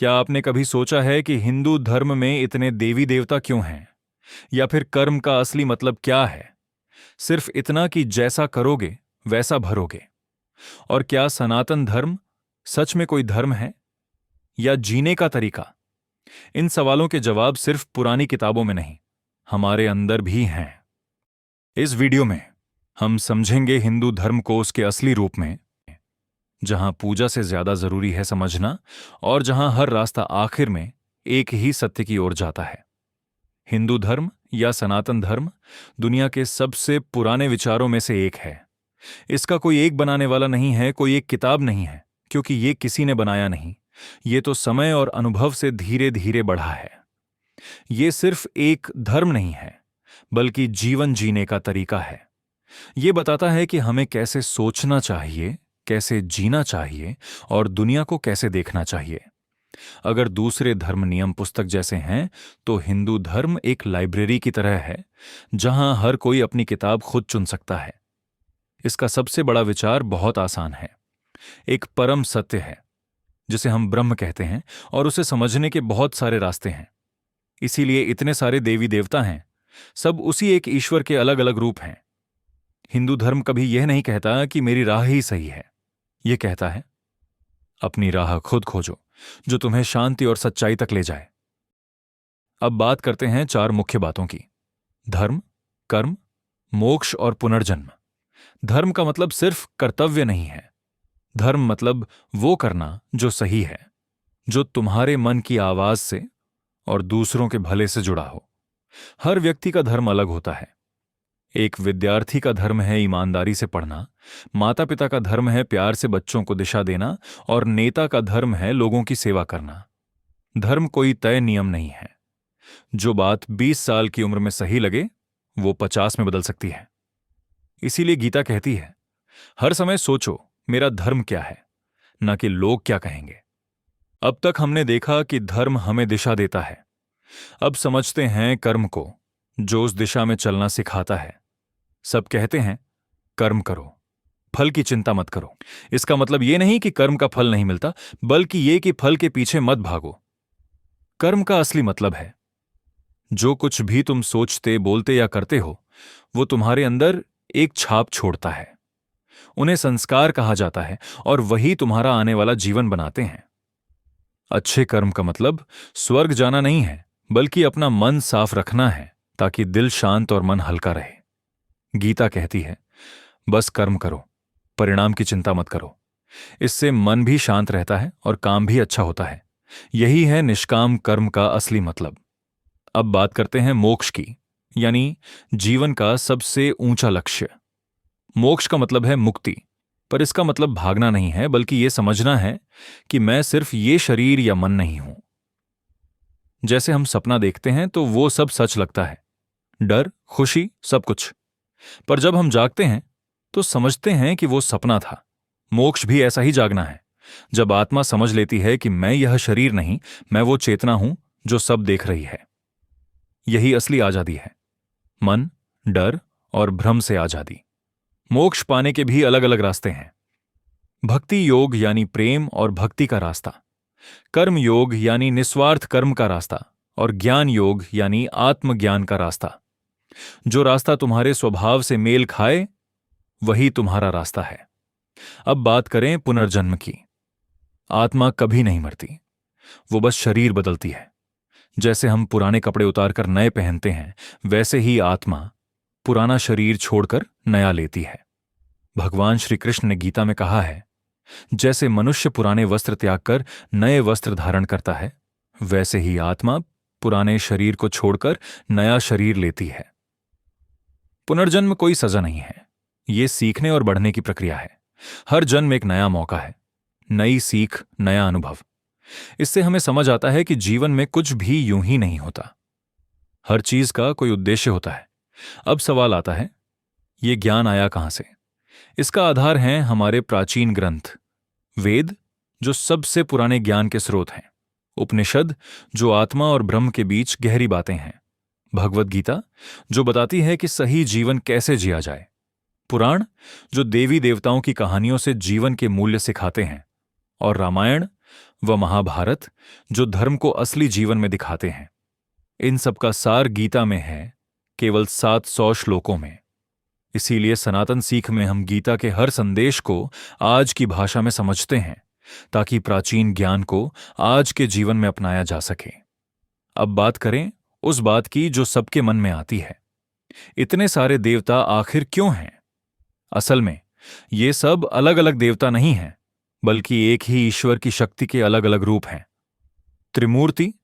क्या आपने कभी सोचा है कि हिंदू धर्म में इतने देवी देवता क्यों हैं? या फिर कर्म का असली मतलब क्या है? सिर्फ इतना कि जैसा करोगे वैसा भरोगे। और क्या सनातन धर्म सच में कोई धर्म है या जीने का तरीका? इन सवालों के जवाब सिर्फ पुरानी किताबों में नहीं, हमारे अंदर भी हैं। इस वीडियो में हम समझेंगे हिंदू धर्म को उसके असली रूप में, जहां पूजा से ज्यादा जरूरी है समझना, और जहां हर रास्ता आखिर में एक ही सत्य की ओर जाता है। हिंदू धर्म या सनातन धर्म दुनिया के सबसे पुराने विचारों में से एक है। इसका कोई एक बनाने वाला नहीं है, कोई एक किताब नहीं है, क्योंकि ये किसी ने बनाया नहीं। ये तो समय और अनुभव से धीरे धीरे बढ़ा है। ये सिर्फ एक धर्म नहीं है, बल्कि जीवन जीने का तरीका है। ये बताता है कि हमें कैसे सोचना चाहिए, कैसे जीना चाहिए और दुनिया को कैसे देखना चाहिए। अगर दूसरे धर्म नियम पुस्तक जैसे हैं, तो हिंदू धर्म एक लाइब्रेरी की तरह है, जहां हर कोई अपनी किताब खुद चुन सकता है। इसका सबसे बड़ा विचार बहुत आसान है। एक परम सत्य है जिसे हम ब्रह्म कहते हैं, और उसे समझने के बहुत सारे रास्ते हैं। इसीलिए इतने सारे देवी देवता हैं, सब उसी एक ईश्वर के अलग अलग रूप हैं। हिंदू धर्म कभी यह नहीं कहता कि मेरी राह ही सही है। यह कहता है, अपनी राह खुद खोजो, जो तुम्हें शांति और सच्चाई तक ले जाए। अब बात करते हैं चार मुख्य बातों की: धर्म, कर्म, मोक्ष और पुनर्जन्म। धर्म का मतलब सिर्फ कर्तव्य नहीं है। धर्म मतलब वो करना जो सही है, जो तुम्हारे मन की आवाज से और दूसरों के भले से जुड़ा हो। हर व्यक्ति का धर्म अलग होता है। एक विद्यार्थी का धर्म है ईमानदारी से पढ़ना, माता पिता का धर्म है प्यार से बच्चों को दिशा देना, और नेता का धर्म है लोगों की सेवा करना। धर्म कोई तय नियम नहीं है। जो बात 20 साल की उम्र में सही लगे, वो 50 में बदल सकती है। इसीलिए गीता कहती है, हर समय सोचो मेरा धर्म क्या है, न कि लोग क्या कहेंगे। अब तक हमने देखा कि धर्म हमें दिशा देता है। अब समझते हैं कर्म को, जो उस दिशा में चलना सिखाता है। सब कहते हैं कर्म करो, फल की चिंता मत करो। इसका मतलब यह नहीं कि कर्म का फल नहीं मिलता, बल्कि यह कि फल के पीछे मत भागो। कर्म का असली मतलब है, जो कुछ भी तुम सोचते, बोलते या करते हो, वो तुम्हारे अंदर एक छाप छोड़ता है। उन्हें संस्कार कहा जाता है, और वही तुम्हारा आने वाला जीवन बनाते हैं। अच्छे कर्म का मतलब स्वर्ग जाना नहीं है, बल्कि अपना मन साफ रखना है, ताकि दिल शांत और मन हल्का रहे। गीता कहती है, बस कर्म करो, परिणाम की चिंता मत करो। इससे मन भी शांत रहता है और काम भी अच्छा होता है। यही है निष्काम कर्म का असली मतलब। अब बात करते हैं मोक्ष की, यानी जीवन का सबसे ऊंचा लक्ष्य। मोक्ष का मतलब है मुक्ति, पर इसका मतलब भागना नहीं है, बल्कि यह समझना है कि मैं सिर्फ ये शरीर या मन नहीं हूं। जैसे हम सपना देखते हैं तो वो सब सच लगता है, डर, खुशी, सब कुछ। पर जब हम जागते हैं तो समझते हैं कि वो सपना था। मोक्ष भी ऐसा ही जागना है, जब आत्मा समझ लेती है कि मैं यह शरीर नहीं, मैं वो चेतना हूं जो सब देख रही है। यही असली आजादी है, मन, डर और भ्रम से आजादी। मोक्ष पाने के भी अलग अलग रास्ते हैं। भक्ति योग यानी प्रेम और भक्ति का रास्ता, कर्म योग यानी निस्वार्थ कर्म का रास्ता, और ज्ञान योग यानी आत्मज्ञान का रास्ता। जो रास्ता तुम्हारे स्वभाव से मेल खाए, वही तुम्हारा रास्ता है। अब बात करें पुनर्जन्म की। आत्मा कभी नहीं मरती, वो बस शरीर बदलती है। जैसे हम पुराने कपड़े उतारकर नए पहनते हैं, वैसे ही आत्मा पुराना शरीर छोड़कर नया लेती है। भगवान श्री कृष्ण ने गीता में कहा है, जैसे मनुष्य पुराने वस्त्र त्याग कर नए वस्त्र धारण करता है, वैसे ही आत्मा पुराने शरीर को छोड़कर नया शरीर लेती है। पुनर्जन्म कोई सजा नहीं है, ये सीखने और बढ़ने की प्रक्रिया है। हर जन्म एक नया मौका है, नई सीख, नया अनुभव। इससे हमें समझ आता है कि जीवन में कुछ भी यूं ही नहीं होता। हर चीज का कोई उद्देश्य होता है। अब सवाल आता है, ये ज्ञान आया कहां से? इसका आधार हैं हमारे प्राचीन ग्रंथ, वेद जो सबसे पुराने ज्ञान के स्रोत हैं, उपनिषद जो आत्मा और ब्रह्म के बीच गहरी बातें हैं, भगवद गीता जो बताती है कि सही जीवन कैसे जिया जाए, पुराण जो देवी देवताओं की कहानियों से जीवन के मूल्य सिखाते हैं, और रामायण व महाभारत जो धर्म को असली जीवन में दिखाते हैं। इन सब का सार गीता में है, केवल 700 श्लोकों में। इसीलिए सनातन सीख में हम गीता के हर संदेश को आज की भाषा में समझते हैं, ताकि प्राचीन ज्ञान को आज के जीवन में अपनाया जा सके। अब बात करें उस बात की जो सबके मन में आती है, इतने सारे देवता आखिर क्यों हैं? असल में ये सब अलग अलग देवता नहीं हैं, बल्कि एक ही ईश्वर की शक्ति के अलग अलग रूप हैं। त्रिमूर्ति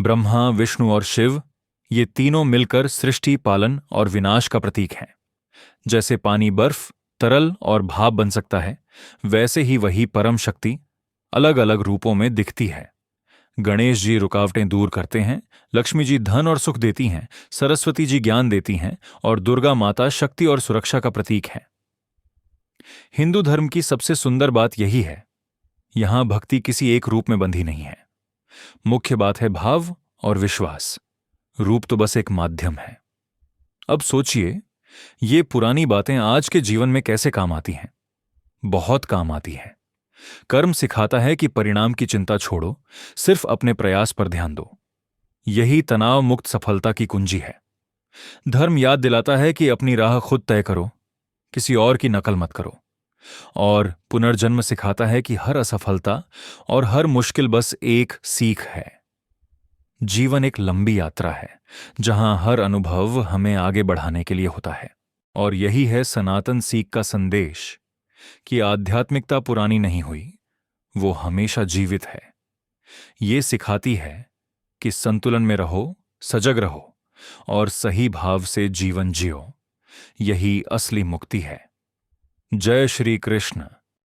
ब्रह्मा, विष्णु और शिव, ये तीनों मिलकर सृष्टि, पालन और विनाश का प्रतीक हैं। जैसे पानी बर्फ, तरल और भाप बन सकता है, वैसे ही वही परम शक्ति अलग अलग रूपों में दिखती है। गणेश जी रुकावटें दूर करते हैं, लक्ष्मी जी धन और सुख देती हैं, सरस्वती जी ज्ञान देती हैं और दुर्गा माता शक्ति और सुरक्षा का प्रतीक है। हिंदू धर्म की सबसे सुंदर बात यही है, यहां भक्ति किसी एक रूप में बंधी नहीं है। मुख्य बात है भाव और विश्वास। रूप तो बस एक माध्यम है। अब सोचिए, ये पुरानी बातें आज के जीवन में कैसे काम आती हैं? बहुत काम आती हैं। कर्म सिखाता है कि परिणाम की चिंता छोड़ो, सिर्फ अपने प्रयास पर ध्यान दो। यही तनाव मुक्त सफलता की कुंजी है। धर्म याद दिलाता है कि अपनी राह खुद तय करो, किसी और की नकल मत करो। और पुनर्जन्म सिखाता है कि हर असफलता और हर मुश्किल बस एक सीख है। जीवन एक लंबी यात्रा है, जहां हर अनुभव हमें आगे बढ़ाने के लिए होता है। और यही है सनातन सीख का संदेश कि आध्यात्मिकता पुरानी नहीं हुई, वो हमेशा जीवित है। ये सिखाती है कि संतुलन में रहो, सजग रहो और सही भाव से जीवन जियो। यही असली मुक्ति है। जय श्री कृष्ण।